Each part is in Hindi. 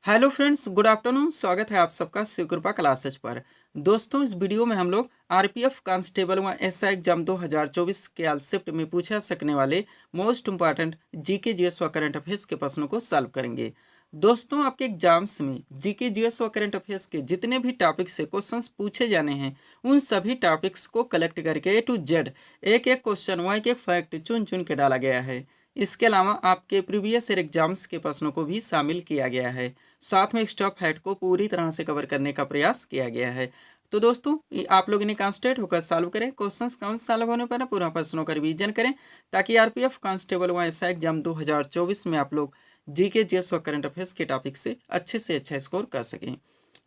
Hello friends, good afternoon. स्वागत है आप सबका शिव कृपा क्लासेज पर। दोस्तों, इस वीडियो में हम लोग आरपीएफ कांस्टेबल व एसआई एग्जाम 2024 के आल शिफ्ट में पूछे जा सकने वाले मोस्ट इंपॉर्टेंट जीके जीएस व करंट अफेयर्स के प्रश्नों को सॉल्व करेंगे। दोस्तों, आपके एग्जाम्स में जीके जीएस व करंट अफेयर्स के जितने भी टॉपिक्स से क्वेश्चंस पूछे जाने हैं, उन सभी टॉपिक्स को कलेक्ट करके ए टू जेड एक एक क्वेश्चन व एक एक फैक्ट चुन चुन के डाला गया है। इसके अलावा आपके प्रीवियस ईयर एग्जाम्स के प्रश्नों को भी शामिल किया गया है। साथ में स्टॉप हैट को पूरी तरह से कवर करने का प्रयास किया गया है। तो दोस्तों, आप लोग इन्हें कॉन्सेंट्रेट होकर सॉल्व करें। क्वेश्चंस कौन सॉल्व होने पर पूरा प्रश्नों का रिवीजन करें, ताकि आरपीएफ कांस्टेबल व एसआई एग्जाम 2024 में आप लोग जीके जीएस व करंट अफेयर्स के टॉपिक से अच्छा स्कोर कर सकें।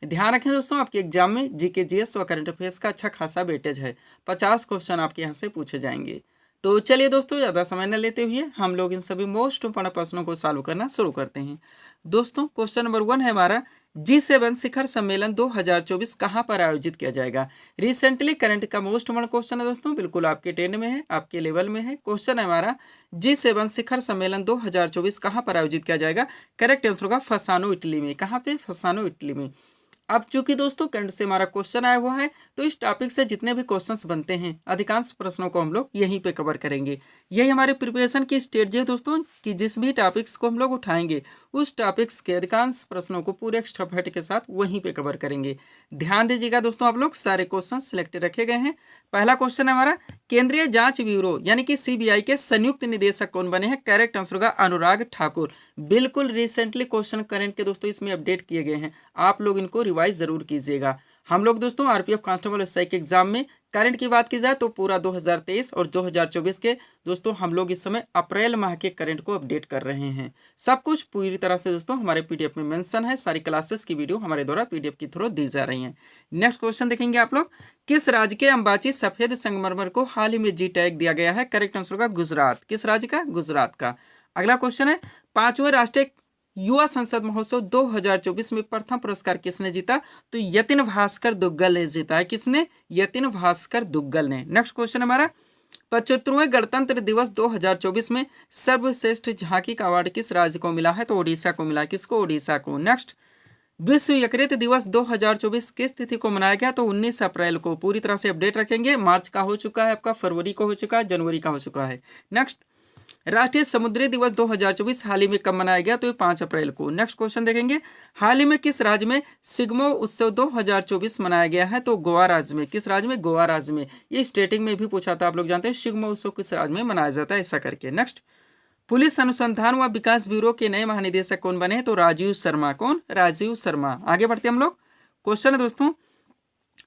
ध्यान रखें दोस्तों, आपके एग्जाम में जीके जीएस व करंट अफेयर्स का अच्छा खासा वेटेज है। 50 क्वेश्चन आपके यहाँ से पूछे जाएंगे। तो चलिए दोस्तों, ज़्यादा समय न लेते हुए हम लोग इन सभी मोस्ट इंपॉर्टेंट प्रश्नों को सॉल्व करना शुरू करते हैं। दोस्तों, क्वेश्चन नंबर 1 है हमारा, G7 शिखर सम्मेलन 2024 कहाँ पर आयोजित किया जाएगा। रिसेंटली करंट का मोस्ट इंपॉर्टेंट क्वेश्चन है दोस्तों, बिल्कुल आपके ट्रेंड में है, आपके लेवल में है। क्वेश्चन है हमारा, G7 शिखर सम्मेलन 2024 कहाँ पर आयोजित किया जाएगा। करेक्ट आंसर होगा फसानो, इटली में। कहाँ पे? फसानो, इटली में। अब चूंकि दोस्तों करंट से हमारा क्वेश्चन आया हुआ है, तो इस टॉपिक से जितने भी क्वेश्चंस बनते हैं, अधिकांश प्रश्नों को हम लोग यहीं पे कवर करेंगे। यही हमारे प्रिपरेशन की स्ट्रेटजी है दोस्तों, कि जिस भी टॉपिक्स को हम लोग उठाएंगे, उस टॉपिक्स के अधिकांश प्रश्नों को पूरे एक्स्ट्रा फैक्ट के साथ वहीं पे कवर करेंगे। ध्यान दीजिएगा दोस्तों, आप लोग सारे क्वेश्चन सिलेक्टेड रखे गए हैं। पहला क्वेश्चन है हमारा, केंद्रीय जांच ब्यूरो यानी कि सीबीआई के संयुक्त निदेशक कौन बने हैं। करेक्ट आंसर होगा अनुराग ठाकुर। बिल्कुल रिसेंटली क्वेश्चन करंट के दोस्तों इसमें अपडेट किए गए हैं, आप लोग इनको रिवाइज जरूर कीजिएगा। हम लोग दोस्तों आरपीएफ कांस्टेबल एसआई के एग्जाम में करंट की बात की जाए तो पूरा 2023 और 2024 के दोस्तों हम लोग इस समय अप्रैल माह के करंट को अपडेट कर रहे हैं। सब कुछ पूरी तरह से दोस्तों हमारे पीडीएफ में मेंशन है। सारी क्लासेस की वीडियो हमारे द्वारा पीडीएफ के थ्रू दी जा रही हैं। नेक्स्ट क्वेश्चन देखेंगे आप लोग, किस राज्य के अंबाची सफेद संगमरमर को हाल ही में जी टैग दिया गया है। करेक्ट आंसर होगा गुजरात। किस राज्य का? गुजरात का। अगला क्वेश्चन है, 5वें राष्ट्रीय युवा संसद महोत्सव 2024 में प्रथम पुरस्कार किसने जीता। तो यतिन भास्कर दुग्गल ने जीता है। किसने? यतिन भास्कर दुग्गल ने। नेक्स्ट क्वेश्चन हमारा, 75वें गणतंत्र दिवस 2024 में सर्वश्रेष्ठ झांकी का अवार्ड किस राज्य को मिला है। तो ओडिशा को मिला। किसको? ओडिशा को। नेक्स्ट, विश्व यकृत दिवस 2024 किस तिथि को मनाया गया। तो 19 अप्रैल को। पूरी तरह से अपडेट रखेंगे। मार्च का हो चुका है आपका, फरवरी को हो चुका है, जनवरी का हो चुका है। नेक्स्ट, राष्ट्रीय समुद्री दिवस 2024 हाल ही में कब मनाया गया। तो 5 अप्रैल को। नेक्स्ट क्वेश्चन देखेंगे, हाल ही में किस राज्य में सिग्मो उत्सव 2024 मनाया गया है। तो गोवा राज्य में। किस राज्य में? गोवा राज्य में। ये स्टेटिंग में भी पूछा था, आप लोग जानते हैं सिग्मो उत्सव किस राज्य में मनाया जाता है, ऐसा करके। नेक्स्ट, पुलिस अनुसंधान व विकास ब्यूरो के नए महानिदेशक कौन बने हैं। तो राजीव शर्मा। कौन? राजीव शर्मा। आगे बढ़ते हम लोग। क्वेश्चन है दोस्तों,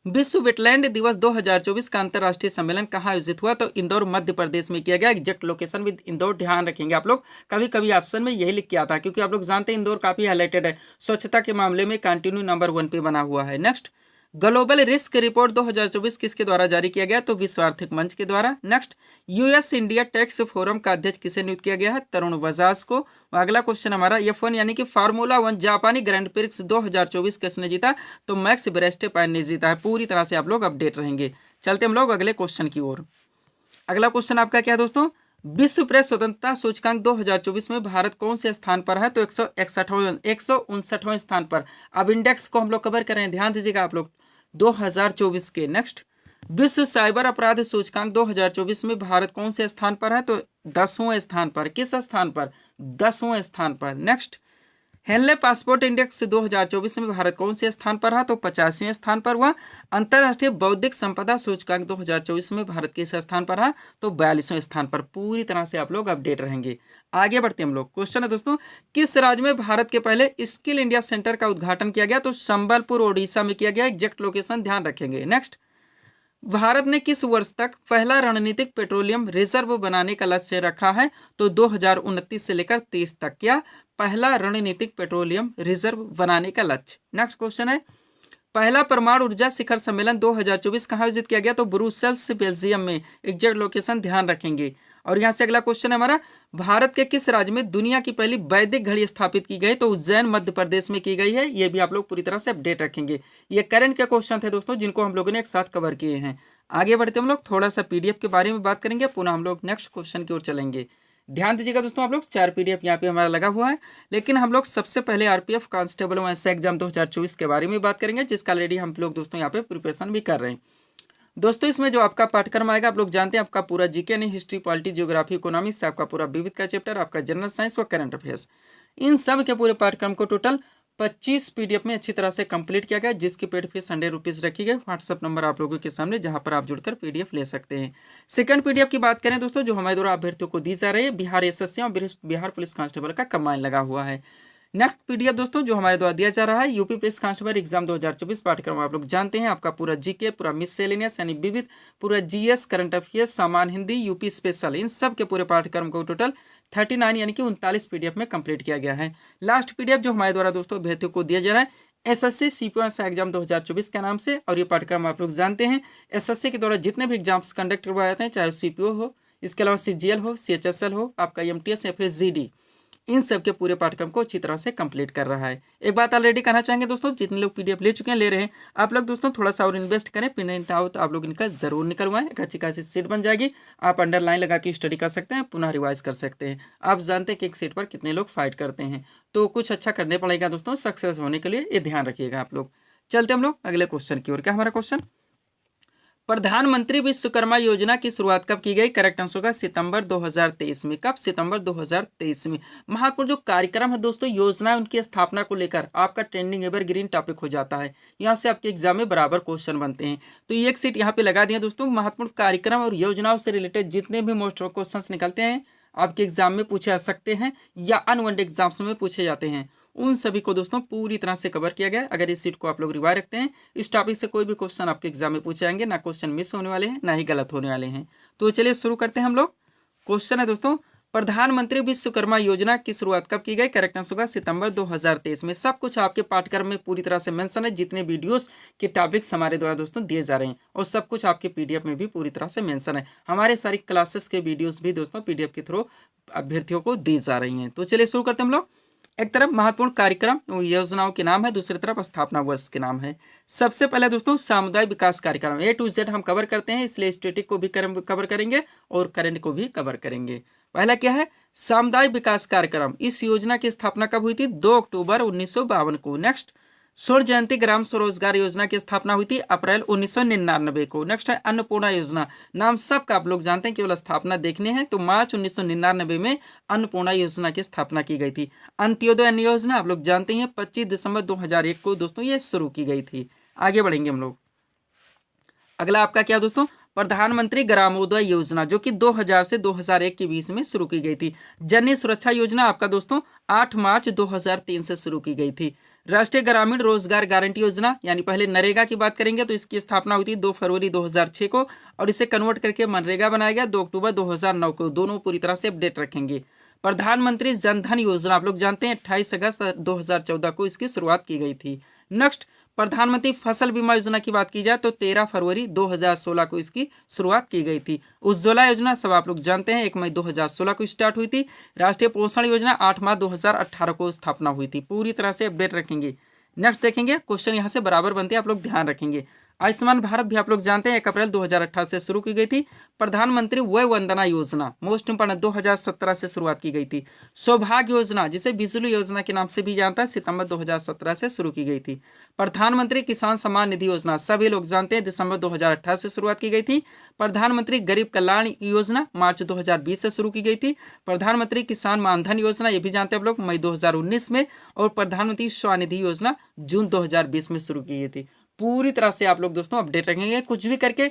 विश्व वेटलैंड दिवस 2024 का अंतर्राष्ट्रीय सम्मेलन कहाँ आयोजित हुआ। तो इंदौर मध्य प्रदेश में किया गया। एग्जैक्ट लोकेशन विद इंदौर ध्यान रखेंगे आप लोग। कभी कभी ऑप्शन में यही लिख के आता है, क्योंकि आप लोग जानते हैं इंदौर काफी हाईलाइटेड है, स्वच्छता के मामले में कंटिन्यू नंबर 1 पे बना हुआ है। नेक्स्ट, ग्लोबल रिस्क रिपोर्ट 2024 किसके द्वारा जारी किया गया। तो विश्व आर्थिक मंच के द्वारा। Next, US India tax forum का अध्यक्ष किसे नियुक्त किया गया है। तरुण बजाज को। अगला क्वेश्चन हमारा, F1 यानी कि फार्मूला 1 जापानी ग्रैंड प्रिक्स 2024 किसने जीता। तो मैक्स वेरस्टेपेन ने जीता है। पूरी तरह से आप लोग अपडेट रहेंगे। चलते हम लोग अगले क्वेश्चन की ओर। अगला क्वेश्चन आपका क्या है दोस्तों, विश्व प्रेस स्वतंत्रता सूचकांक 2024 में भारत कौन से स्थान पर है। तो 159वें स्थान पर। अब इंडेक्स को हम लोग कवर करें, ध्यान दीजिएगा आप लोग, 2024 के। नेक्स्ट, विश्व साइबर अपराध सूचकांक 2024 में भारत कौन से स्थान पर है। तो 10वें स्थान पर। किस स्थान पर? 10वें स्थान पर। नेक्स्ट, हेनले पासपोर्ट इंडेक्स 2024 में भारत कौन से स्थान पर है। तो 85वें स्थान पर हुआ। अंतर्राष्ट्रीय बौद्धिक संपदा सूचकांक 2024 में भारत किस स्थान पर है। तो 42वें स्थान पर। पूरी तरह से आप लोग अपडेट रहेंगे। आगे बढ़ते हम लोग। क्वेश्चन है दोस्तों, किस राज्य में भारत के पहले स्किल इंडिया सेंटर का उद्घाटन किया गया। तो संबलपुर ओडिशा में किया गया। एग्जैक्ट लोकेशन ध्यान रखेंगे। नेक्स्ट, भारत ने किस वर्ष तक पहला रणनीतिक पेट्रोलियम रिजर्व बनाने का लक्ष्य रखा है। तो 2029 से लेकर 30 तक। क्या? पहला रणनीतिक पेट्रोलियम रिजर्व बनाने का लक्ष्य। नेक्स्ट क्वेश्चन है, पहला परमाणु ऊर्जा शिखर सम्मेलन 2024 कहाँ आयोजित किया गया। तो ब्रुसेल्स बेल्जियम में। एग्जैक्ट लोकेशन ध्यान रखेंगे। और यहाँ से अगला क्वेश्चन है हमारा, भारत के किस राज्य में दुनिया की पहली वैदिक घड़ी स्थापित की गई। तो उज्जैन मध्य प्रदेश में की गई है। ये भी आप लोग पूरी तरह से अपडेट रखेंगे। ये करंट के क्वेश्चन थे दोस्तों, जिनको हम लोगों ने एक साथ कवर किए हैं। आगे बढ़ते हम लोग थोड़ा सा पीडीएफ के बारे में बात करेंगे, पुनः हम लोग नेक्स्ट क्वेश्चन की ओर चलेंगे। ध्यान दीजिएगा दोस्तों, आप लोग 4 PDF यहाँ पे हमारा लगा हुआ है। लेकिन हम लोग सबसे पहले RPF कांस्टेबल व एसआई एग्जाम 2024 के बारे में बात करेंगे, जिसका ऑलरेडी हम लोग दोस्तों यहाँ पे प्रिपरेशन भी कर रहे हैं। दोस्तों इसमें जो आपका पाठ्यक्रम आएगा, आप लोग जानते हैं आपका पूरा जीके यानी हिस्ट्री, पॉलिटी, जियोग्राफी, इकोनॉमिक्स, आपका पूरा विविध का चैप्टर, आपका जनरल साइंस व करंट अफेयर्स, इन सब के पूरे पाठ्यक्रम को टोटल 25 PDF में अच्छी तरह से कंप्लीट किया गया, जिसकी पेड फीस 100 रुपीज़ रखी गई। व्हाट्सअप नंबर आप लोगों के सामने, जहां पर आप जुड़कर PDF ले सकते हैं। सेकंड PDF की बात करें दोस्तों, जो हमारे द्वारा अभ्यर्थियों को दी जा रही है, बिहार SSC और बिहार पुलिस कांस्टेबल का कंबाइन लगा हुआ है। नेक्स्ट PDF दोस्तों जो हमारे द्वारा दिया जा रहा है, यूपी पुलिस कांस्टेबल एग्जाम 2024 पाठ्यक्रम, आप लोग जानते हैं आपका पूरा जीके, पूरा मिससेलेनियस यानी विविध, पूरा GS, करंट अफेयर्स, सामान्य हिंदी, यूपी स्पेशल, इन सब के पूरे पाठ्यक्रम को टोटल 39 यानी कि 39 PDF में कंप्लीट किया गया है। लास्ट PDF जो हमारे द्वारा दोस्तों अभ्यर्थियों को दिया जा रहा है, SSC CPO एग्जाम 2024 के नाम से, और ये पाठ्यक्रम आप लोग जानते हैं SSC के द्वारा जितने भी एग्जाम्स कंडक्ट करवाए जाते हैं, चाहे CPO हो, इसके अलावा CGL हो, CHSL हो, आपका MTS या फिर GD, इन सब के पूरे पाठ्यक्रम को अच्छी तरह से कंप्लीट कर रहा है। एक बात ऑलरेडी कहना चाहेंगे दोस्तों, जितने लोग PDF ले चुके हैं, ले रहे हैं, आप लोग दोस्तों थोड़ा सा और इन्वेस्ट करें, प्रिंट आउट आप लोग इनका जरूर निकलवाएं, एक अच्छी खासी सीट बन जाएगी, आप अंडरलाइन लगा के स्टडी कर सकते हैं, पुनः रिवाइज कर सकते हैं। आप जानते हैं कि एक सीट पर कितने लोग फाइट करते हैं, तो कुछ अच्छा करने पड़ेगा दोस्तों सक्सेस होने के लिए, ये ध्यान रखिएगा आप लोग। चलते हम लोग अगले क्वेश्चन की ओर। क्या हमारा क्वेश्चन, प्रधानमंत्री विश्वकर्मा योजना की शुरुआत कब की गई? करेक्ट आंसर होगा सितंबर 2023 में। कब? सितंबर 2023 में। महत्वपूर्ण जो कार्यक्रम है दोस्तों, योजना उनकी स्थापना को लेकर आपका ट्रेंडिंग एवरग्रीन टॉपिक हो जाता है, यहाँ से आपके एग्जाम में बराबर क्वेश्चन बनते हैं। तो ये एक सीट यहाँ पे लगा दिया दोस्तों। महत्वपूर्ण कार्यक्रम और योजनाओं से रिलेटेड जितने भी मोस्ट क्वेश्चन निकलते हैं, आपके एग्जाम में पूछे जा सकते हैं या अनवनडे एग्जाम्स में पूछे जाते हैं, उन सभी को दोस्तों पूरी तरह से कवर किया गया। अगर इस सीट को आप लोग रिवाइज रखते हैं, इस टॉपिक से कोई भी क्वेश्चन आपके एग्जाम में पूछे जाएंगे, ना क्वेश्चन मिस होने वाले हैं, ना ही गलत होने वाले हैं। तो चलिए शुरू करते हैं हम लोग। क्वेश्चन है दोस्तों, प्रधानमंत्री विश्वकर्मा योजना की शुरुआत कब की गई? करेक्ट आंसर होगा सितंबर 2023 में। सब कुछ आपके पाठ्यक्रम में पूरी तरह से मेंशन है, जितने वीडियोस के टॉपिक्स हमारे द्वारा दोस्तों दिए जा रहे हैं, और सब कुछ आपके PDF में भी पूरी तरह से मेंशन है। हमारे सारी क्लासेस के वीडियोस भी दोस्तों PDF के थ्रू अभ्यर्थियों को दी जा रही हैं। तो चलिए शुरू करते हैं हम लोग। एक तरफ महत्वपूर्ण कार्यक्रम योजनाओं के नाम है, दूसरी तरफ स्थापना वर्ष के नाम है। सबसे पहले दोस्तों सामुदायिक विकास कार्यक्रम A to Z हम कवर करते हैं, इसलिए स्टैटिक को भी कवर करेंगे और करंट को भी कवर करेंगे। पहला क्या है? सामुदायिक विकास कार्यक्रम। इस योजना की स्थापना कब हुई थी? 2 अक्टूबर 1952 को। नेक्स्ट, स्वर्ण जयंती ग्राम स्वरोजगार योजना की स्थापना हुई थी अप्रैल 1999 को। नेक्स्ट है अन्नपूर्णा योजना। नाम सबका आप लोग जानते हैं, केवल स्थापना देखने हैं, तो मार्च 1999 में अन्नपूर्णा योजना की स्थापना की गई थी। अंत्योदय अन्न योजना आप लोग जानते हैं 25 दिसंबर 2001 को दोस्तों ये शुरू की गई थी। आगे बढ़ेंगे हम लोग। अगला आपका क्या दोस्तों? प्रधानमंत्री ग्रामोदय योजना, जो कि 2000 से 2001 के बीच में शुरू की गई थी। जननी सुरक्षा योजना आपका दोस्तों 8 मार्च 2003 से शुरू की गई थी। राष्ट्रीय ग्रामीण रोजगार गारंटी योजना, यानी पहले नरेगा की बात करेंगे तो इसकी स्थापना हुई थी 2 फरवरी 2006 को, और इसे कन्वर्ट करके मनरेगा बनाया गया 2 अक्टूबर 2009 को। दोनों पूरी तरह से अपडेट रखेंगे। प्रधानमंत्री जनधन योजना आप लोग जानते हैं 28 अगस्त 2014 को इसकी शुरुआत की गई थी। नेक्स्ट, प्रधानमंत्री फसल बीमा योजना की बात की जाए तो 13 फरवरी 2016 को इसकी शुरुआत की गई थी। उज्ज्वला योजना सब आप लोग जानते हैं 1 मई 2016 को स्टार्ट हुई थी। राष्ट्रीय पोषण योजना 8 मार्च 2018 को स्थापना हुई थी। पूरी तरह से अपडेट रखेंगे। नेक्स्ट देखेंगे, क्वेश्चन यहाँ से बराबर बनते हैं, आप लोग ध्यान रखेंगे। आयुष्मान भारत भी आप लोग जानते हैं 1 अप्रैल 2018 से शुरू की गई थी। प्रधानमंत्री वय वंदना योजना मोस्ट इंपोर्टेंट 2017 से शुरुआत की गई थी। सौभाग्य योजना, जिसे बिजली योजना के नाम से भी जानता है, सितंबर 2017 से शुरू की गई थी। प्रधानमंत्री किसान सम्मान निधि योजना सभी लोग जानते हैं दिसंबर 2018 से शुरुआत की गई थी। प्रधानमंत्री गरीब कल्याण योजना मार्च 2020 से शुरू की गई थी। प्रधानमंत्री किसान मानधन योजना ये भी जानते हैं आप लोग मई 2019 में, और प्रधानमंत्री स्वनिधि योजना जून 2020 में शुरू की गई थी। पूरी तरह से आप लोग दोस्तों अपडेट रखेंगे। कुछ भी करके,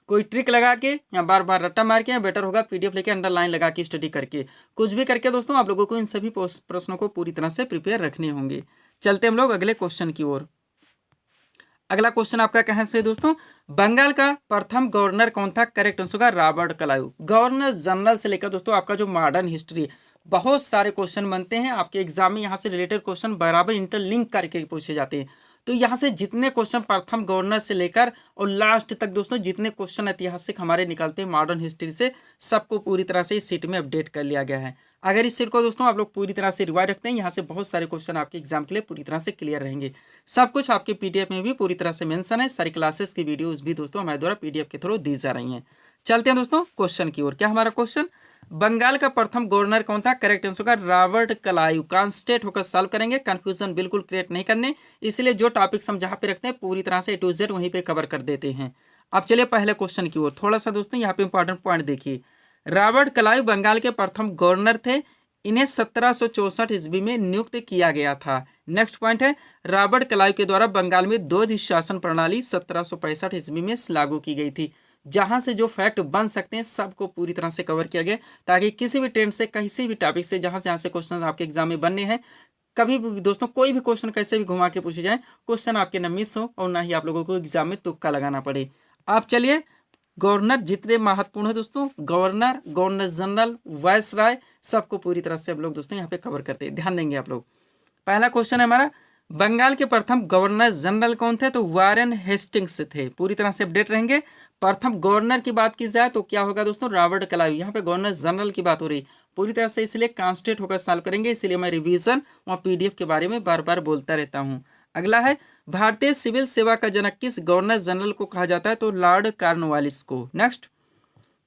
कोई ट्रिक लगा के या बार बार रट्टा मार के, या बेटर होगा PDF लेके अंडरलाइन लगा के स्टडी करके, कुछ भी करके दोस्तों आप लोगों को इन सभी प्रश्नों को पूरी तरह से प्रिपेयर रखने होंगे। चलते हम लोग अगले क्वेश्चन की ओर। अगला क्वेश्चन आपका कहाँ से दोस्तों? बंगाल का प्रथम गवर्नर कौन था? करेक्ट आंसर होगा रॉबर्ट क्लाइव। गवर्नर जनरल से लेकर दोस्तों आपका जो मॉडर्न हिस्ट्री, बहुत सारे क्वेश्चन बनते हैं आपके एग्जाम में। यहाँ से रिलेटेड क्वेश्चन बराबर इंटरलिंक करके पूछे जाते हैं। तो यहाँ से जितने क्वेश्चन प्रथम गवर्नर से लेकर और लास्ट तक दोस्तों जितने क्वेश्चन ऐतिहासिक हमारे निकलते हैं मॉडर्न हिस्ट्री से, सबको पूरी तरह से इस सीट में अपडेट कर लिया गया है। अगर इस सीट को दोस्तों आप लोग पूरी तरह से रिवाइज रखते हैं, यहाँ से बहुत सारे क्वेश्चन आपके एग्जाम के लिए पूरी तरह से क्लियर रहेंगे। सब कुछ आपके PDF में भी पूरी तरह से मेंशन है। सारी क्लासेस की वीडियोस भी दोस्तों हमारे द्वारा PDF के थ्रू दी जा रही हैं। चलते हैं दोस्तों क्वेश्चन की ओर। क्या हमारा क्वेश्चन, बंगाल का प्रथम गवर्नर कौन था? करेक्ट आंसर होगा रॉबर्ट क्लाइव। कॉन्स्टेंट होकर सॉल्व करेंगे, कंफ्यूजन बिल्कुल क्रिएट नहीं करने, इसलिए जो टॉपिक्स हम जहां पे रखते हैं पूरी तरह से ए टू जेड वहीं पे कवर कर देते हैं। अब चलिए पहले क्वेश्चन की ओर। थोड़ा सा दोस्तों यहाँ पे इंपॉर्टेंट पॉइंट देखिए। रॉबर्ट क्लाइव बंगाल के प्रथम गवर्नर थे, इन्हें 1764 ईस्वी में नियुक्त किया गया था। नेक्स्ट पॉइंट है, रॉबर्ट क्लाइव के द्वारा बंगाल में द्वैध शासन प्रणाली 1765 ईस्वी में लागू की गई थी। जहां से जो फैक्ट बन सकते हैं सबको पूरी तरह से कवर किया गया, ताकि किसी भी ट्रेंड से किसी भी टॉपिक से जहां से यहाँ से क्वेश्चन आपके एग्जाम में बनने हैं, कभी भी दोस्तों कोई भी क्वेश्चन कैसे भी घुमा के पूछे जाए, क्वेश्चन आपके न मिस हो और ना ही आप लोगों को एग्जाम में तुक्का लगाना पड़े। आप चलिए, गवर्नर जितने महत्वपूर्ण है दोस्तों, गवर्नर, गवर्नर जनरल, वायसराय, सबको पूरी तरह से हम लोग दोस्तों यहाँ पे कवर करते हैं, ध्यान देंगे आप लोग। पहला क्वेश्चन है हमारा, बंगाल के प्रथम गवर्नर जनरल कौन थे? तो वारेन हेस्टिंग्स थे। पूरी तरह से अपडेट रहेंगे। प्रथम गवर्नर की बात की जाए तो क्या होगा दोस्तों? Robert Clive. यहाँ पे गवर्नर जनरल की बात हो रही पूरी तरह से, इसलिए कॉन्स्टेंट होकर सॉल्व करेंगे, इसलिए मैं रिवीजन और पीडीएफ के बारे में बार बार बोलता रहता हूँ। अगला है, भारतीय सिविल सेवा का जनक किस गवर्नर जनरल को कहा जाता है? तो लॉर्ड कॉर्नवालिस को। नेक्स्ट,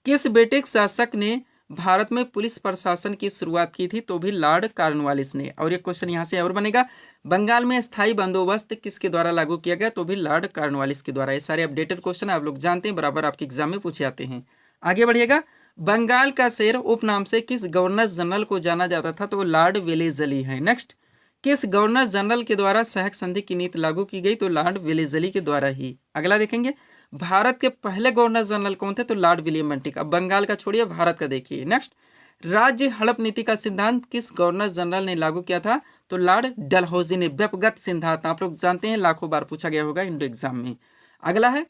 किस ब्रिटिश शासक ने भारत में पुलिस प्रशासन की शुरुआत की थी? तो भी लॉर्ड कॉर्नवालिस ने। और एक क्वेश्चन यहाँ से और बनेगा, बंगाल में स्थायी बंदोबस्त किसके द्वारा लागू किया गया? तो भी लॉर्ड कॉर्नवालिस के द्वारा। ये सारे अपडेटेड क्वेश्चन आप लोग जानते हैं, बराबर आपके एग्जाम में पूछे जाते हैं। आगे बढ़िएगा, बंगाल का शेर उपनाम से किस गवर्नर जनरल को जाना जाता था? तो लॉर्ड वेलेजली है। नेक्स्ट, किस गवर्नर जनरल के द्वारा सहक संधि की नीति लागू की गई? तो लॉर्ड वेलेजली के द्वारा ही। अगला देखेंगे, भारत के पहले गवर्नर जनरल कौन थे? तो लॉर्ड विलियम बेंटिक। अब बंगाल का छोड़िए, भारत का देखिए। नेक्स्ट, राज्य हड़प नीति का सिद्धांत किस गवर्नर जनरल ने लागू किया था? तो लॉर्ड डलहौजी ने। व्यक्तिगत सिद्धांत आप लोग जानते हैं, लाखों बार पूछा गया होगा इंडो एग्जाम में। अगला है,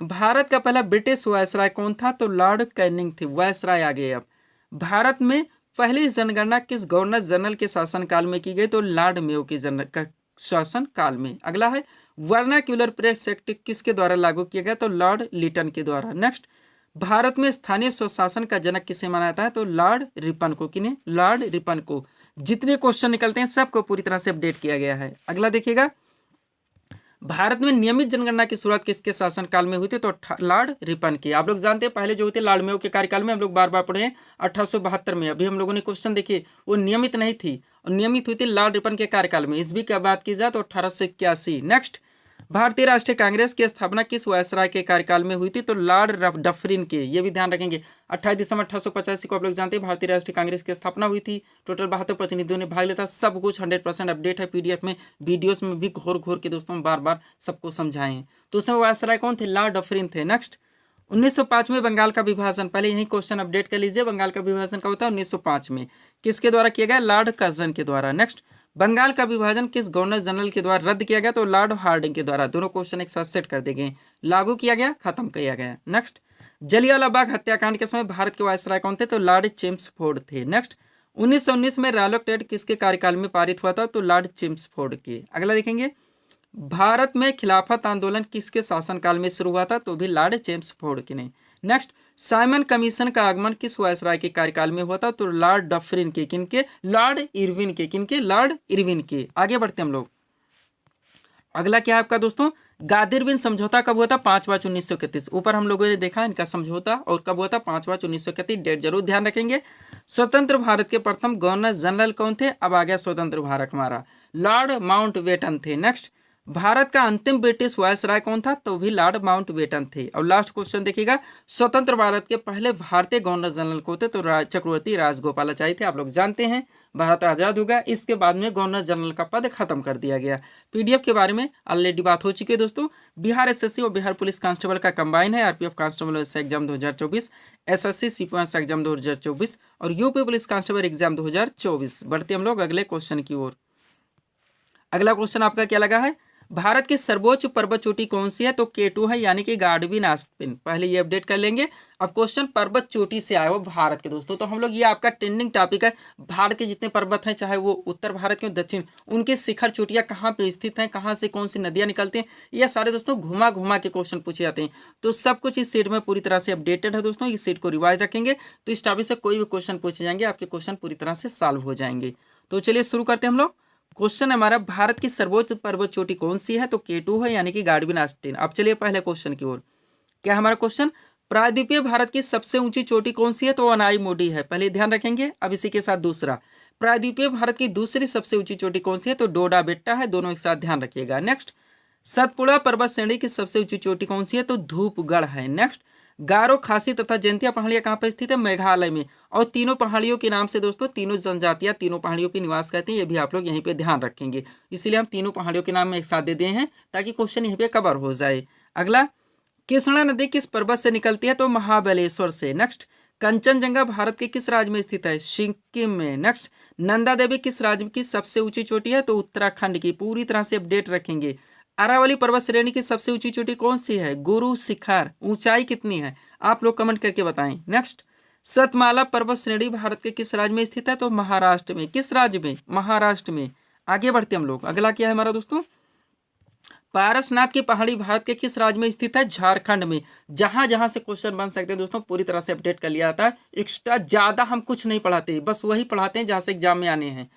भारत का पहला ब्रिटिश वायसराय कौन था? तो लॉर्ड कैनिंग थे। वायसराय आ गए। अब भारत में पहली जनगणना किस गवर्नर जनरल के शासनकाल में की गई? तो लॉर्ड मेयो के शासन काल में। अगला है, वर्नाक्यूलर प्रेस एक्ट किसके द्वारा लागू किया गया? तो लॉर्ड लिटन के द्वारा। नेक्स्ट, भारत में स्थानीय स्वशासन का जनक किसे माना जाता है? तो लॉर्ड रिपन को। किन्हें? लॉर्ड रिपन को। जितने क्वेश्चन निकलते हैं सबको पूरी तरह से अपडेट किया गया है। अगला देखिएगा, भारत में नियमित जनगणना की शुरुआत किसके शासनकाल में हुई थी? तो लॉर्ड रिपन की। आप लोग जानते हैं पहले जो हुई थी लॉर्ड मेयो के कार्यकाल में, हम लोग बार बार पढ़े हैं 1872 में। अभी हम लोगों ने क्वेश्चन देखिए, वो नियमित नहीं थी, और नियमित हुई थी लॉर्ड रिपन के कार्यकाल में। ईस्वी की बात की जाए तो 1881। नेक्स्ट, भारतीय राष्ट्रीय कांग्रेस की स्थापना किस वायसराय के कार्यकाल में हुई थी? तो लॉर्ड डफरिन के। ये भी ध्यान रखेंगे, 28 दिसंबर 1885 को आप लोग जानते हैं भारतीय राष्ट्रीय कांग्रेस की स्थापना हुई थी। टोटल 72 प्रतिनिधियों ने भाग लिया था। सब कुछ 100% अपडेट है पीडीएफ में, वीडियोस में भी घोर घोर के दोस्तों बार बार सबको समझाए हैं। तो उसमें वायसराय कौन थे? लॉर्ड डफरिन थे। नेक्स्ट, 1905 में बंगाल का विभाजन, पहले यही क्वेश्चन अपडेट कर लीजिए, बंगाल का विभाजन कब होता है? 1905 में। किसके द्वारा किया गया? लॉर्ड कर्जन के द्वारा। नेक्स्ट, बंगाल का विभाजन किस गवर्नर जनरल के द्वारा रद्द किया गया? तो लॉर्ड हार्डिंग के द्वारा। दोनों क्वेश्चन एक साथ सेट कर दिए गए, लागू किया गया, खत्म किया गया। नेक्स्ट, जलियांवाला बाग हत्याकांड के समय भारत के वायसराय कौन थे? तो लॉर्ड चेम्सफोर्ड थे। नेक्स्ट, 1919 में रॉलेट एक्ट किसके कार्यकाल में पारित हुआ था? तो लॉर्ड चेम्सफोर्ड के। अगला देखेंगे, भारत में खिलाफत आंदोलन किसके शासनकाल में शुरू हुआ था? तो भी लॉर्ड चेम्सफोर्ड के ने। नेक्स्ट, साइमन कमीशन का आगमन किस वायसराय के कार्यकाल में हुआ था? तो लॉर्ड डफरिन के। किनके? लॉर्ड इरविन के। किनके? लॉर्ड इरविन के। आगे बढ़ते हम लोग। अगला क्या है आपका दोस्तों? गादिर-बिन समझौता कब हुआ था? 5 मार्च 1931। ऊपर हम लोगों ने देखा इनका समझौता, और कब हुआ था? 5 मार्च 1931। डेट जरूर ध्यान रखेंगे। स्वतंत्र भारत के प्रथम गवर्नर जनरल कौन थे? अब आ गया स्वतंत्र भारत हमारा, लॉर्ड माउंटबेटन थे। नेक्स्ट, भारत का अंतिम ब्रिटिश वायसराय कौन था? तो भी लॉर्ड माउंटबेटन थे। और लास्ट क्वेश्चन देखिएगा, स्वतंत्र भारत के पहले भारतीय गवर्नर जनरल को थे? तो चक्रवर्ती राजगोपालाचारी थे। आप लोग जानते हैं भारत आजाद होगा, इसके बाद में गवर्नर जनरल का पद खत्म कर दिया गया। पीडीएफ के बारे में ऑलरेडी बात हो चुकी है दोस्तों। बिहार एसएससी और बिहार पुलिस कांस्टेबल का कंबाइन है। RPF constable exam 2024, SSC CPS exam 2024 और यूपी पुलिस कांस्टेबल एग्जाम 2024। बढ़ते हम लोग अगले क्वेश्चन की ओर। अगला क्वेश्चन आपका क्या लगा है? भारत की सर्वोच्च पर्वत चोटी कौन सी है? तो K2 है, यानी कि गार्डविन आस्पिन। पहले ये अपडेट कर लेंगे। अब क्वेश्चन पर्वत चोटी से आया हो भारत के दोस्तों, तो हम लोग ये आपका ट्रेंडिंग टॉपिक है। भारत के जितने पर्वत हैं, चाहे वो उत्तर भारत के दक्षिण, उनके शिखर चोटियां कहाँ पे स्थित हैं, कहाँ से कौन सी नदियां निकलती हैं, ये सारे दोस्तों घुमा घुमा के क्वेश्चन पूछे जाते हैं। तो सब कुछ इस सीट में पूरी तरह से अपडेटेड है दोस्तों। इस सीट को रिवाइज रखेंगे तो इस टॉपिक से कोई भी क्वेश्चन पूछे जाएंगे, आपके क्वेश्चन पूरी तरह से सॉल्व हो जाएंगे। तो चलिए शुरू करते हैं हम लोग। क्वेश्चन हमारा, भारत की सर्वोच्च पर्वत चोटी कौन सी है? तो K2 है, यानी कि गार्डविन आस्पिन। अब चलिए पहले क्वेश्चन की ओर। क्या हमारा क्वेश्चन? प्रायद्वीपीय भारत की सबसे ऊंची चोटी कौन सी है? तो अनाई है, पहले ध्यान रखेंगे। अब इसी के साथ दूसरा, प्रायद्वीपीय भारत की दूसरी सबसे ऊंची चोटी कौन सी है? तो डोडा बेट्टा है, दोनों एक साथ ध्यान रखिएगा। नेक्स्ट, सतपुड़ा पर्वत श्रेणी की सबसे ऊंची चोटी कौन सी है? तो धूपगढ़ है। नेक्स्ट, गारो, खासी तथा जयंतिया पहाड़ियां कहाँ पर स्थित है? मेघालय में। और तीनों पहाड़ियों के नाम से दोस्तों तीनों जनजातियां तीनों पहाड़ियों पर निवास करती हैं, ये भी आप लोग यहीं पे ध्यान रखेंगे। इसीलिए हम तीनों पहाड़ियों के नाम में एक साथ दे दिए हैं ताकि क्वेश्चन यहीं पे कवर हो जाए। अगला, कृष्णा नदी किस पर्वत से निकलती है? तो महाबलेश्वर से। नेक्स्ट, कंचनजंगा भारत के किस राज्य में स्थित है? सिक्किम में। नेक्स्ट, नंदा देवी किस राज्य की सबसे ऊंची चोटी है? तो उत्तराखंड की। पूरी तरह से अपडेट रखेंगे। अरावली पर्वत श्रेणी की सबसे ऊंची चोटी कौन सी है? गुरु शिखर। ऊंचाई कितनी है? आप लोग कमेंट करके बताएं। नेक्स्ट, सतमाला पर्वत श्रेणी भारत के किस राज्य में स्थित है? तो महाराष्ट्र में। किस राज्य में? महाराष्ट्र में। आगे बढ़ते हम लोग। अगला क्या है हमारा दोस्तों? पारसनाथ की पहाड़ी भारत के किस राज्य में स्थित है? झारखंड में। जहां जहां से क्वेश्चन बन सकते हैं दोस्तों पूरी तरह से अपडेट कर लिया जाता है। एक्स्ट्रा ज्यादा हम कुछ नहीं पढ़ाते, बस वही पढ़ाते हैं जहां से एग्जाम में आने हैं।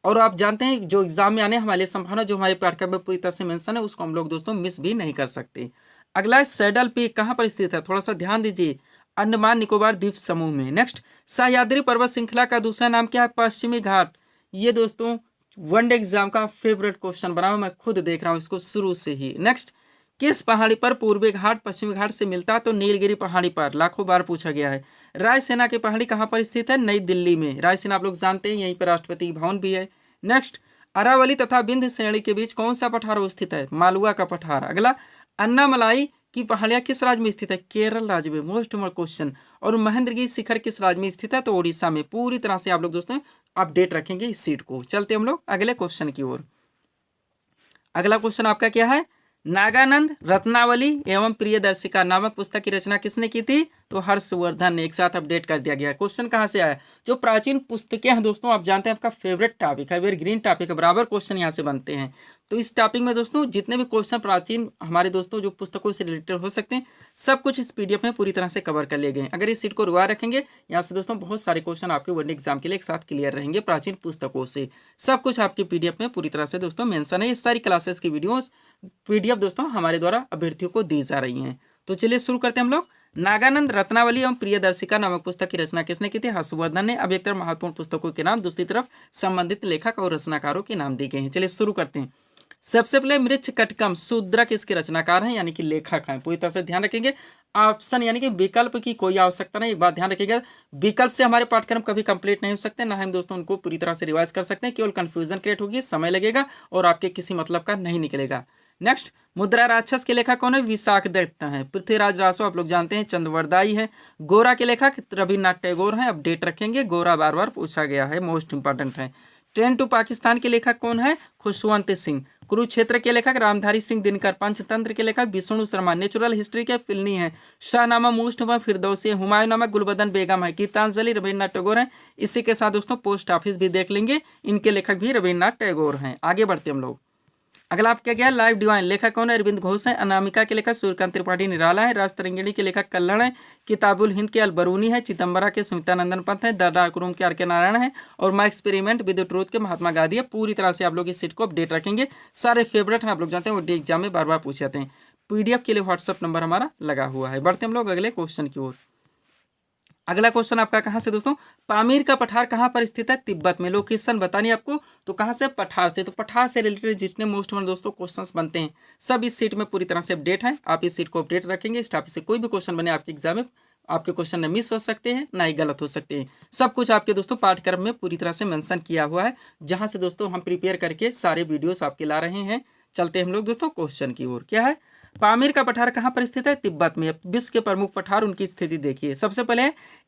और आप जानते हैं जो एग्जाम में आने हमारे लिए संभावना जो हमारे पाठ्यक्रम में पूरी तरह से मेंशन है उसको हम लोग दोस्तों मिस भी नहीं कर सकते। अगला है सैडल पीक कहाँ पर स्थित है? थोड़ा सा ध्यान दीजिए, अंडमान निकोबार द्वीप समूह में। नेक्स्ट, सह्याद्री पर्वत श्रृंखला का दूसरा नाम क्या है? पश्चिमी घाट। ये दोस्तों वनडे एग्जाम का फेवरेट क्वेश्चन बना हुआ, मैं खुद देख रहा हूँ इसको शुरू से ही। नेक्स्ट, किस पहाड़ी पर पूर्वी घाट पश्चिमी घाट से मिलता है? तो नीलगिरी पहाड़ी पर, लाखों बार पूछा गया है। रायसेना की पहाड़ी कहाँ पर स्थित है? नई दिल्ली में। रायसेना आप लोग जानते हैं यहीं पर राष्ट्रपति भवन भी है। नेक्स्ट, अरावली तथा विंध्य श्रेणी के बीच कौन सा पठार स्थित है? मालवा का पठार। अगला, अन्नामलाई की पहाड़ियां किस राज्य में स्थित है? केरल राज्य में। Most important question. और महेंद्रगिरी शिखर किस राज्य में स्थित है? तो ओडिशा में। पूरी तरह से आप लोग दोस्तों अपडेट रखेंगे इस सीट को। चलते हम लोग अगले क्वेश्चन की ओर। अगला क्वेश्चन आपका क्या है? नागानंद रत्नावली एवं प्रियदर्शिका नामक पुस्तक की रचना किसने की थी? तो हर्षवर्धन ने। एक साथ अपडेट कर दिया गया। क्वेश्चन कहाँ से आया? जो प्राचीन पुस्तकें हैं दोस्तों आप जानते हैं आपका फेवरेट टॉपिक है, वेरी ग्रीन टॉपिक है, बराबर क्वेश्चन यहाँ से बनते हैं। तो इस टॉपिक में दोस्तों जितने भी क्वेश्चन प्राचीन हमारे दोस्तों जो पुस्तकों से रिलेटेड हो सकते हैं सब कुछ इस पीडीएफ में पूरी तरह से कवर कर लिए गए। अगर इस सीट को रुआ रखेंगे यहाँ से दोस्तों बहुत सारे क्वेश्चन आपके वन एग्जाम के लिए एक साथ क्लियर रहेंगे प्राचीन पुस्तकों से। सब कुछ आपके पीडीएफ में पूरी तरह से दोस्तों मेंशन है। ये सारी क्लासेस की वीडियोस पीडीएफ दोस्तों हमारे द्वारा अभ्यर्थियों को दी जा रही हैं। तो चलिए शुरू करते हैं हम लोग। नागानंद रत्नावली एवं प्रियदर्शिका नामक पुस्तक की रचना किसने की थी? हर्षवर्धन ने। अब एक तरफ महत्वपूर्ण पुस्तकों के नाम, दूसरी तरफ संबंधित लेखक और रचनाकारों के नाम दिए गए हैं। चलिए शुरू करते हैं। सबसे पहले मृच्छकटिकम शूद्रक इसके रचनाकार हैं यानी कि लेखक हैं। पूरी तरह से ध्यान रखेंगे। ऑप्शन यानी कि विकल्प की कोई आवश्यकता नहीं। एक बात ध्यान रखिएगा, विकल्प से हमारे पाठ्यक्रम कभी कंप्लीट नहीं हो सकते, ना हम दोस्तों उनको पूरी तरह से रिवाइज कर सकते हैं। केवल कंफ्यूजन क्रिएट होगी, समय लगेगा और आपके किसी मतलब का नहीं निकलेगा। नेक्स्ट, मुद्रा राक्षस के लेखक कौन है? विशाख दत्त हैं। पृथ्वीराज रासो आप लोग जानते हैं चंद्रवरदाई है। गोरा के लेखक रविन्द्रनाथ टैगोर हैं। अपडेट रखेंगे, गोरा बार बार पूछा गया है, मोस्ट इंपॉर्टेंट है। ट्रेन टू पाकिस्तान के लेखक कौन है? खुशवंत सिंह। कुरुक्षेत्र के लेखक रामधारी सिंह दिनकर। पंचतंत्र के लेखक विष्णु शर्मा। नेचुरल हिस्ट्री के फिल्नी है शाहनामा मुश्त फिरदौसी है। हुमायूं नामा गुलबदन बेगम है। गीतांजलि रविन्द्रनाथ टैगोर हैं। इसी के साथ दोस्तों पोस्ट ऑफिस भी देख लेंगे, इनके लेखक भी रविन्द्रनाथ टैगोर हैं। आगे बढ़ते हम लोग। अगला आप क्या लाइफ डिवाइन लेखक कौन है? अरविंद घोष है। अनामिका के लेखक सूर्यकांत त्रिपाठी निराला है। राजतरंगिणी के लेखक कल्हड़ है। किताबुल हिंद के अलबरूनी है। चिदम्बरा के सुमितानंदन पंत है। द डार्क रूम के आर के नारायण है। और माई एक्सपेरिमेंट विद ट्रूथ के महात्मा गांधी है। पूरी तरह से आप लोग इस सीट को अपडेट रखेंगे। सारे फेवरेट हैं, आप लोग जानते हैं वो एग्जाम में बार बार पूछे जाते हैं। पीडीएफ के लिए व्हाट्सअप नंबर हमारा लगा हुआ है। बढ़ते हम लोग अगले क्वेश्चन की ओर। अगला क्वेश्चन आपका कहाँ से दोस्तों? पामीर का पठार कहाँ पर स्थित है? तिब्बत में। लोकेशन बतानी आपको, तो कहाँ से? पठार से। तो पठार से रिलेटेड जितने मोस्ट वन दोस्तों क्वेश्चंस बनते हैं सब इस सीट में पूरी तरह से अपडेट है। आप इस सीट को अपडेट रखेंगे। इस टॉपिक से कोई भी क्वेश्चन बने आपके एग्जाम में, आपके क्वेश्चन न मिस हो सकते हैं ना ही गलत हो सकते हैं। सब कुछ आपके दोस्तों पाठ्यक्रम में पूरी तरह से मेंशन किया हुआ है, जहाँ से दोस्तों हम प्रिपेयर करके सारे वीडियोस आपके ला रहे हैं। चलते हम लोग दोस्तों क्वेश्चन की ओर। क्या है? पामीर का पठार कहाँ पर स्थित है? तिब्बत में। विश्व के प्रमुख पठार उनकी स्थिति देखिए। सबसे पहले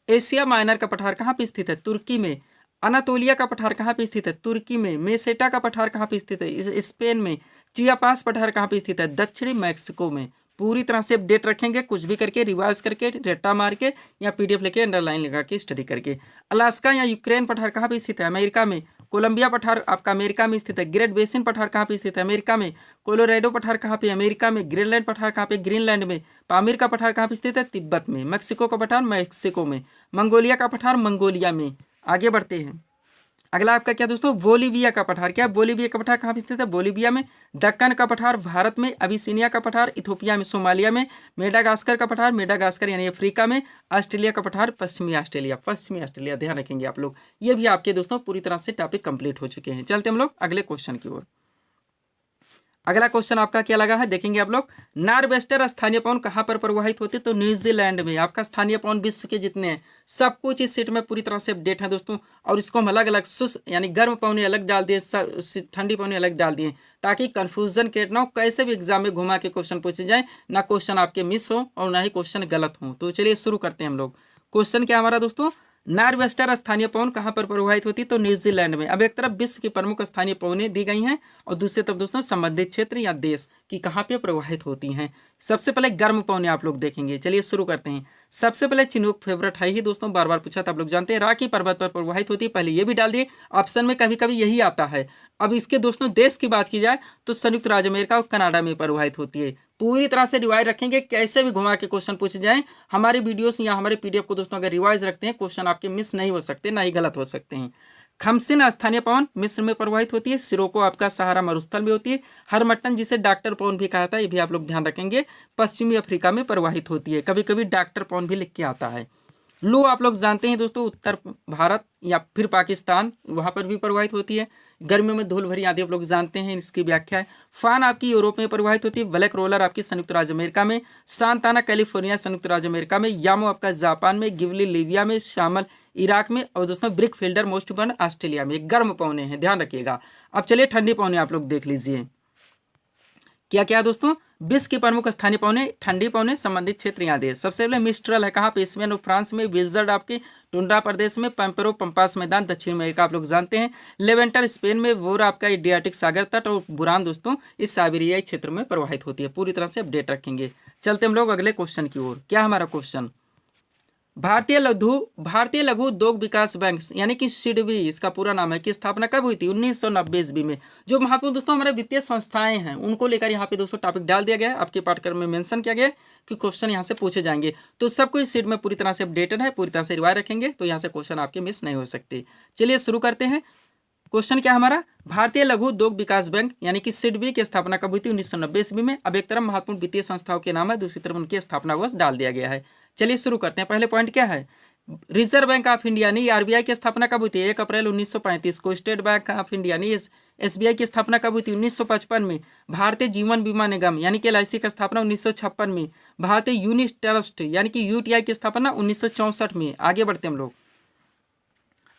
एशिया माइनर का पठार कहाँ पर स्थित है? तुर्की में। अनातोलिया का पठार कहाँ पर स्थित है? तुर्की में। मेसेटा का पठार कहाँ पर स्थित है? स्पेन में। चियापास पठार कहाँ पर स्थित है? दक्षिणी मैक्सिको में। पूरी तरह से अपडेट रखेंगे, कुछ भी करके रिवाइज करके रट्टा मार के या पीडीएफ लेके अंडरलाइन लगा के स्टडी करके। अलास्का या यूक्रेन पठार कहाँ पे स्थित है? अमेरिका में। कोलंबिया पठार आपका अमेरिका में स्थित है। ग्रेट बेसिन पठार कहाँ पे स्थित है? अमेरिका में। कोलोराडो पठार कहाँ पे? अमेरिका में। ग्रीनलैंड पठार कहाँ पे? ग्रीनलैंड में। पामीर का पठार कहाँ पे स्थित है? तिब्बत में। मेक्सिको का पठार मेक्सिको में। मंगोलिया का पठार मंगोलिया में। आगे बढ़ते हैं। अगला आपका क्या दोस्तों, बोलीविया का पठार। क्या बोलीविया का पठार कहाँ स्थित है? बोलीविया में। दक्कन का पठार भारत में। अबिसिनिया का पठार इथोपिया में, सोमालिया में। मेडागास्कर का पठार, मेडागास्कर यानी अफ्रीका में। ऑस्ट्रेलिया का पठार पश्चिमी ऑस्ट्रेलिया, पश्चिमी ऑस्ट्रेलिया, ध्यान रखेंगे आप लोग। ये भी आपके दोस्तों पूरी तरह से टॉपिक कंप्लीट हो चुके हैं। चलते हम लोग अगले क्वेश्चन की ओर। अगला क्वेश्चन आपका क्या लगा है, देखेंगे आप लोग। नॉर्वेस्टर स्थानीय पवन कहाँ पर प्रवाहित होते? तो न्यूजीलैंड में। आपका स्थानीय पवन विश्व के जितने हैं सब कुछ इस सीट में पूरी तरह से अपडेट है दोस्तों। और इसको हम अलग अलग यानी गर्म पवने अलग डाल दिए, ठंडी पवने अलग डाल दिए, ताकि कंफ्यूजन क्रिएट ना हो। कैसे भी एग्जाम में घुमा के क्वेश्चन पूछे जाए, ना क्वेश्चन आपके मिस हो और ना ही क्वेश्चन गलत हो। तो चलिए शुरू करते हैं हम लोग। क्वेश्चन क्या हमारा दोस्तों, नॉर्वेस्टर स्थानीय पवन कहाँ पर प्रवाहित होती? तो न्यूजीलैंड में। अब एक तरफ विश्व की प्रमुख स्थानीय पवनें दी गई हैं और दूसरी तरफ दोस्तों संबंधित क्षेत्र या देश की कहाँ पे प्रवाहित होती हैं। सबसे पहले गर्म पवनें आप लोग देखेंगे। चलिए शुरू करते हैं। सबसे पहले चिनूक फेवरेट है ही दोस्तों, बार बार पूछा था, आप लोग जानते हैं। राकी पर्वत पर प्रवाहित होती है, पहले ये भी डाल दिए, ऑप्शन में कभी कभी यही आता है। अब इसके दोस्तों देश की बात की जाए तो संयुक्त राज्य अमेरिका और कनाडा में प्रवाहित होती है। पूरी तरह से रिवाइज रखेंगे, कैसे भी घुमा के क्वेश्चन पूछे जाए। हमारे वीडियोस या हमारे पीडीएफ को दोस्तों अगर रिवाइज रखते हैं, क्वेश्चन आपके मिस नहीं हो सकते, ना ही गलत हो सकते हैं। खमसिन स्थानीय पवन मिस्र में प्रवाहित होती है। सिरोको आपका सहारा मरुस्थल में होती है। हरमट्टन जिसे डॉक्टर पवन भी कहा था, ये भी आप लोग ध्यान रखेंगे, पश्चिमी अफ्रीका में प्रवाहित होती है। कभी कभी डॉक्टर पवन भी लिख के आता है। लू आप लोग जानते हैं दोस्तों, उत्तर भारत या फिर पाकिस्तान, वहाँ पर भी प्रवाहित होती है। गर्मियों में धूल भरी आंधी आप लोग जानते हैं, इसकी व्याख्या है। फान आपकी यूरोप में प्रवाहित होती है। ब्लैक रोलर आपकी संयुक्त राज्य अमेरिका में। सांताना कैलिफोर्निया संयुक्त राज्य अमेरिका में। यामो आपका जापान में। गिवली लीबिया में। शामल इराक में। और दोस्तों brick fielder most burn Australia में। गर्म पवने हैं, ध्यान रखिएगा। अब चलिए ठंडी पवने आप लोग देख लीजिए। क्या क्या दोस्तों, विश्व की प्रमुख स्थानीय पवने, ठंडी पवने, संबंधित क्षेत्र याद है। सबसे पहले मिस्ट्रल है कहाँ पे? स्पेन और फ्रांस में। विल्जर्ड आपके टुंड्रा प्रदेश में। पैम्पेरो पंपास मैदान दक्षिण अमेरिका आप लोग जानते हैं। लेवेंटर स्पेन में। वोर आपका एड्रियाटिक सागर तट। और बुरान दोस्तों इस साइबेरियाई क्षेत्र में प्रवाहित होती है। पूरी तरह से अपडेट रखेंगे। चलते हम लोग अगले क्वेश्चन की ओर। क्या हमारा क्वेश्चन, भारतीय लघु उद्योग विकास बैंक यानी कि सिडबी इसका पूरा नाम है, की स्थापना कब हुई थी? 1990 ईस्वी में। जो महत्वपूर्ण दोस्तों हमारे वित्तीय संस्थाएं हैं उनको लेकर यहाँ पे दोस्तों टॉपिक डाल दिया गया है। आपके पाठ्यक्रम में मेंशन किया गया है कि क्वेश्चन यहाँ से पूछे जाएंगे। तो सबको इस सीट में पूरी तरह से अपडेटेड है, पूरी तरह से रिवाइज रखेंगे, तो यहाँ से क्वेश्चन आपके मिस नहीं हो सकते। चलिए शुरू करते हैं। क्वेश्चन क्या हमारा, भारतीय लघु उद्योग विकास बैंक यानी कि सिडबी की स्थापना कब हुई थी? 1990 ईस्वी में। अब एक तरफ महत्वपूर्ण वित्तीय संस्थाओं के नाम है, दूसरी तरफ उनकी स्थापना वर्ष डाल दिया गया है। चलिए शुरू करते हैं। पहले पॉइंट क्या है, रिजर्व बैंक ऑफ इंडिया यानी आरबीआई की स्थापना कब हुई थी? 1 अप्रैल 1935 को। स्टेट बैंक ऑफ इंडिया यानी एसबीआई की स्थापना कब हुई थी? 1955 में। भारतीय जीवन बीमा निगम यानी कि एलआईसी की स्थापना 1956 में। भारतीय यूनिट ट्रस्ट यानी कि यूटीआई की स्थापना 1964 में। आगे बढ़ते हम लोग।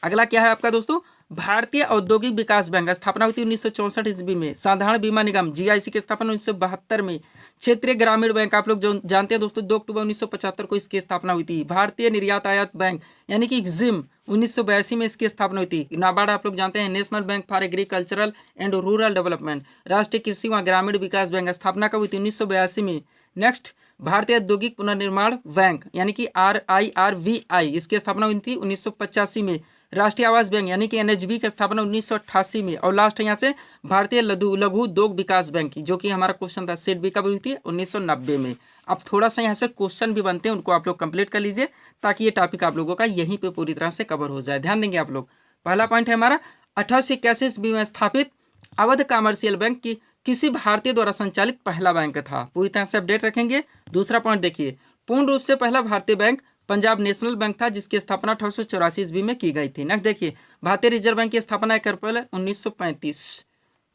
अगला क्या है आपका दोस्तों, भारतीय औद्योगिक विकास बैंक स्थापना हुई थी 1964 ईस्वी में। साधारण बीमा निगम जीआईसी की स्थापना 1972 में। क्षेत्रीय ग्रामीण बैंक आप लोग जो जानते हैं दोस्तों, 2 अक्टूबर 1975 को इसकी स्थापना हुई थी। भारतीय निर्यात आयात बैंक यानी कि एग्जिम 1982 में इसकी स्थापना हुई थी। नाबार्ड आप लोग जानते हैं, national bank for agricultural and rural development. राष्ट्रीय कृषि व ग्रामीण विकास बैंक स्थापना कब हुई थी? 1982 में। नेक्स्ट, भारतीय औद्योगिक पुनर्निर्माण बैंक यानी कि RIRVI इसकी स्थापना हुई थी 1985 में। राष्ट्रीय आवास बैंक यानी कि NHB की स्थापना 1988 में। और लास्ट है यहाँ से भारतीय लघु उद्योग विकास बैंक की, जो कि हमारा क्वेश्चन था, सिडबी कब हुई थी? 1990 में। अब थोड़ा सा यहाँ से क्वेश्चन भी बनते हैं, उनको आप लोग कंप्लीट कर लीजिए ताकि ये टॉपिक आप लोगों का यहीं पे पूरी तरह से कवर हो जाए। ध्यान देंगे आप लोग। पहला पॉइंट है हमारा, 1881 ईस्वी में स्थापित अवध कमर्शियल बैंक की किसी भारतीय द्वारा संचालित पहला बैंक था। पूरी तरह से अपडेट रखेंगे। दूसरा पॉइंट देखिए, पूर्ण रूप से पहला भारतीय बैंक पंजाब नेशनल बैंक था, जिसकी स्थापना 1884 ईस्वी में की गई थी। नेक्स्ट देखिए, भारतीय रिजर्व बैंक की स्थापना 1 अप्रैल 1935।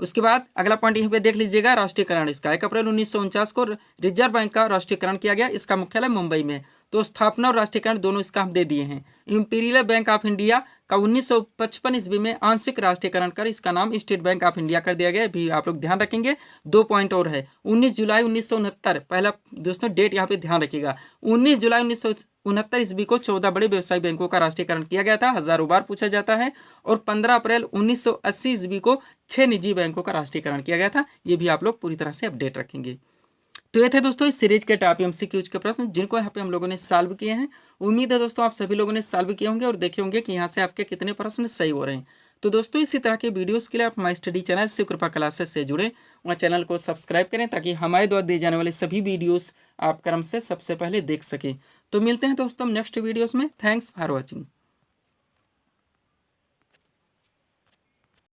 उसके बाद अगला पॉइंट यहीं पे देख लीजिएगा, राष्ट्रीयकरण इसका 1 अप्रैल 1949 को रिजर्व बैंक का राष्ट्रीयकरण किया गया। इसका मुख्यालय मुंबई में। तो स्थापना और राष्ट्रीयकरण दोनों इसका हम दे दिए हैं। इंपीरियल बैंक ऑफ इंडिया का 1955 ईस्वी में आंशिक राष्ट्रीयकरण कर इसका नाम स्टेट बैंक ऑफ इंडिया कर दिया गया। भी आप लोग ध्यान रखेंगे। 2 पॉइंट और है, 19 जुलाई 1969 पहला दोस्तों डेट यहाँ पे ध्यान रखिएगा। 19 जुलाई 1969 ईस्वी को 14 बड़े व्यवसायिक बैंकों का राष्ट्रीयकरण किया गया था, हजारों बार पूछा जाता है। और 15 अप्रैल 1980 ईस्वी को 6 निजी बैंकों का राष्ट्रीयकरण किया गया था। ये भी आप लोग पूरी तरह से अपडेट रखेंगे। तो ये थे दोस्तों इस सीरीज के टॉप MCQs के प्रश्न, जिनको यहाँ पे हम लोगों ने सॉल्व किए हैं। उम्मीद है दोस्तों आप सभी लोगों ने सॉल्व किए होंगे और देखे होंगे कि यहाँ से आपके कितने प्रश्न सही हो रहे हैं। तो दोस्तों इसी तरह के वीडियोस के लिए आप माई स्टडी चैनल शिव कृपा क्लासेस से जुड़े और चैनल को सब्सक्राइब करें, ताकि हमारे द्वारा दिए जाने वाले सभी वीडियोस आप क्रम से सबसे पहले देख सकें। तो मिलते हैं दोस्तों नेक्स्ट वीडियोस में। Thanks for watching.